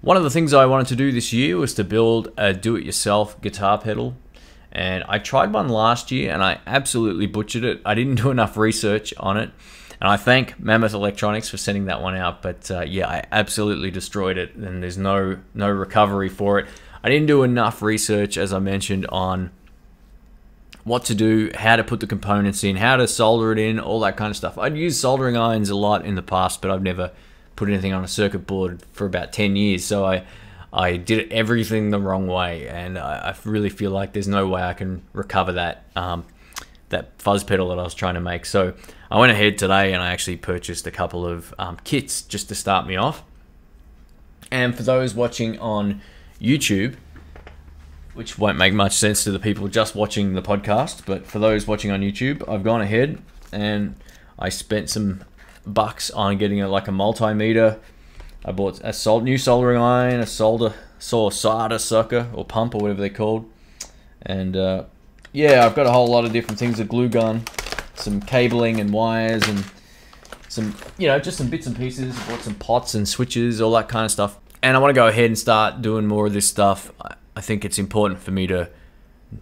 One of the things I wanted to do this year was to build a do-it-yourself guitar pedal. And I tried one last year and I absolutely butchered it. I didn't do enough research on it. And I thank Mammoth Electronics for sending that one out. But yeah, I absolutely destroyed it and there's no recovery for it. I didn't do enough research, as I mentioned, on what to do, how to put the components in, how to solder it in, all that kind of stuff. I'd used soldering irons a lot in the past, but I've never put anything on a circuit board for about 10 years. So I did everything the wrong way, and I really feel like there's no way I can recover that that fuzz pedal that I was trying to make. So I went ahead today and I actually purchased a couple of kits just to start me off. And for those watching on YouTube, which won't make much sense to the people just watching the podcast, but for those watching on YouTube, I've gone ahead and I spent some bucks on getting a multimeter. I bought a new soldering iron, a solder sucker or pump or whatever they're called, and yeah, I've got a whole lot of different things, a glue gun, some cabling and wires, and some, just some bits and pieces. I bought some pots and switches, all that kind of stuff, and I want to go ahead and start doing more of this stuff. I think it's important for me to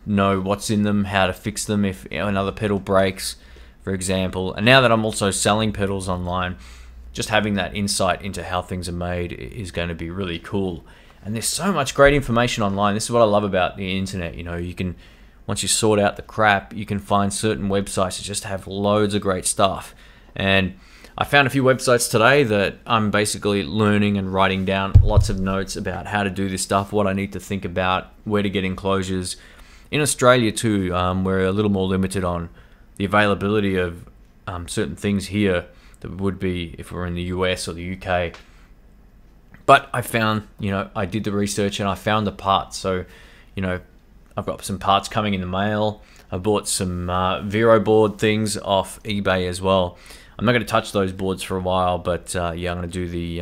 know what's in them, how to fix them if another pedal breaks, for example. And now that I'm also selling pedals online, just having that insight into how things are made is going to be really cool. And there's so much great information online. This is what I love about the internet. You can, once you sort out the crap, you can find certain websites that just have loads of great stuff. And I found a few websites today that I'm basically learning and writing down lots of notes about how to do this stuff, what I need to think about, where to get enclosures. In Australia too, we're a little more limited on the availability of certain things here that would be if we're in the US or the UK. But I found, I did the research and I found the parts. So, I've got some parts coming in the mail. I bought some Vero board things off eBay as well. I'm not going to touch those boards for a while, but yeah, I'm going to do the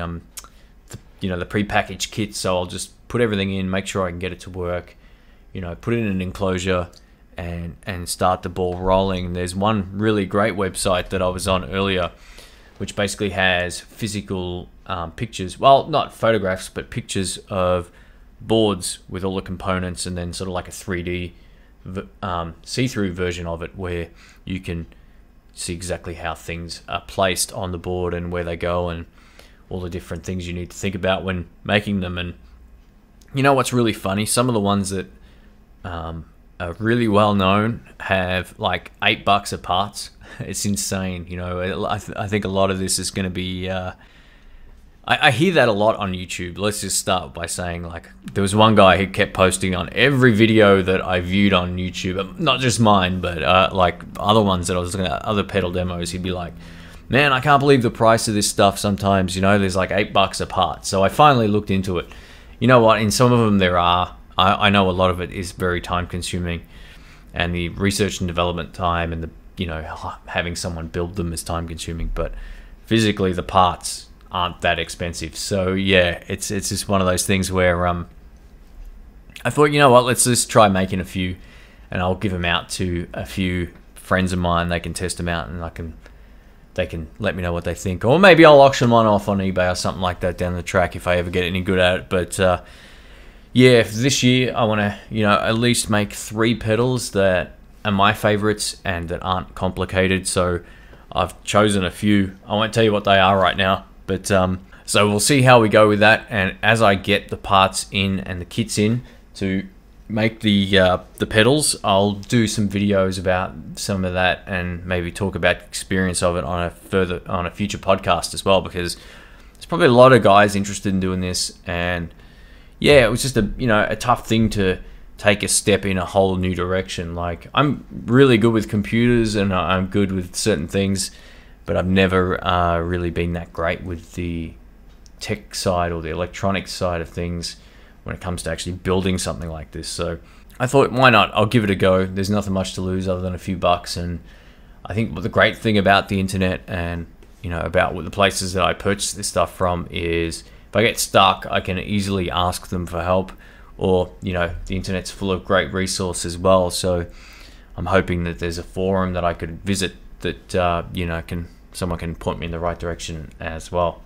prepackaged kit. So I'll just put everything in, make sure I can get it to work, put it in an enclosure and start the ball rolling. There's one really great website that I was on earlier, which basically has physical pictures, well, not photographs, but pictures of boards with all the components, and then sort of like a 3D see-through version of it where you can see exactly how things are placed on the board and where they go and all the different things you need to think about when making them. And what's really funny, some of the ones that are really well known have like $8 a parts. It's insane. I think a lot of this is going to be I hear that a lot on YouTube. Let's just start by saying, like, there was one guy who kept posting on every video that I viewed on YouTube, not just mine, but like other ones that I was looking at, other pedal demos. He'd be like, man, I can't believe the price of this stuff sometimes, there's like $8 a part. So I finally looked into it. You know what, in some of them there are, I know a lot of it is very time consuming, and the research and development time and the, having someone build them is time consuming, but physically the parts aren't that expensive. So yeah, it's just one of those things where I thought, let's just try making a few, and I'll give them out to a few friends of mine. They can test them out, and they can let me know what they think, or maybe I'll auction one off on eBay or something like that down the track if I ever get any good at it. But yeah, for this year I want to at least make 3 pedals that are my favorites and that aren't complicated. So I've chosen a few. I won't tell you what they are right now. But so we'll see how we go with that, and as I get the parts in and the kits in to make the pedals, I'll do some videos about some of that and maybe talk about the experience of it on a future podcast as well, because there's probably a lot of guys interested in doing this. And yeah, it was just a tough thing to take a step in a whole new direction. Like, I'm really good with computers and I'm good with certain things, but I've never really been that great with the tech side or the electronic side of things when it comes to actually building something like this. So I thought, why not? I'll give it a go. There's nothing much to lose other than a few bucks. And I think the great thing about the internet and about the places that I purchase this stuff from is if I get stuck, I can easily ask them for help, or the internet's full of great resources as well. So I'm hoping that there's a forum that I could visit that someone can point me in the right direction as well.